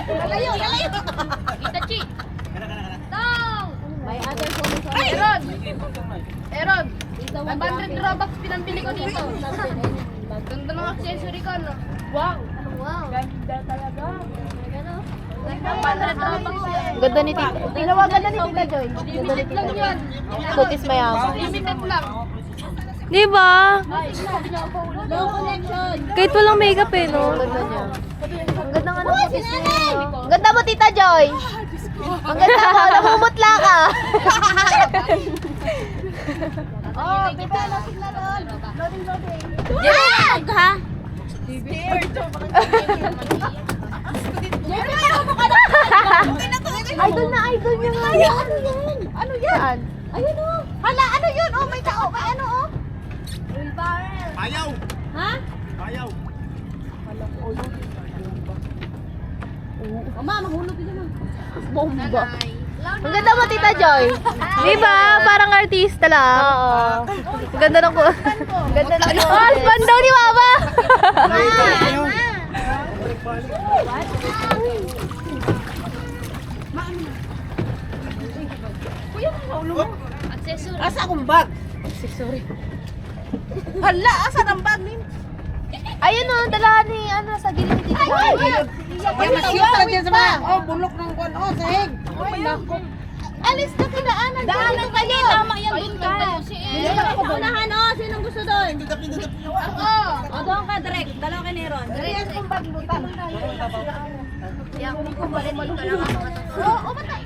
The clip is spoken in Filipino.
Lalayo, lalayo. Itachi. May other phone. Aaron. Aaron. 500 Robux pinambili ko dito. Ganda ng accessory ko, no? Wow. Wow. Ganda talaga. Ganda. 500 Robux yan. Ganda ni Tita. Tinawagan na ni Tita Joy. Limited lang yan. Kutis mayabang. Limited lang. Di ba? No connection. Kahit walang makeup eh, no? Ang ganda niya. Ang ganda nga ng kutis niya. Ang ganda mo, Tita Joy. Ang ganda mo. Namumutla ka. Oh, kita na signal on. Loading, loading. Yan! Ha? Idol na idol niya nga yan. Ano yan? Saan? Ayun oh. Hala, ano yun? Oh, may tao. May ano oh. Ayaw! Ha? Ayaw! Mama, mahulog din naman. Bomba. Ang ganda mo, Tita Joy. Di ba? Parang artista lang. Oo. Ang ganda ng Ang ganda ng Oh, husband daw ni Mama. Accessory. Asa akong bag? Sorry. Hala, asa ang bag ni? Ayun o, dalahan ni ano sa gilid ni Tita Joy. Yan, masiyot dyan sa mga. Oh, bulok ng kwan. Oh, sahig. Alis na kinaanan. Daanan kayo. Tama yan, doon ka. Unahan, oh. Sinong gusto doon? Ako. O, doon ka, direct. Dalawa ka ni Ron. Direct. Kung bag mo, tanong na yun. Kaya kung balik ka lang ako. Oo, batay.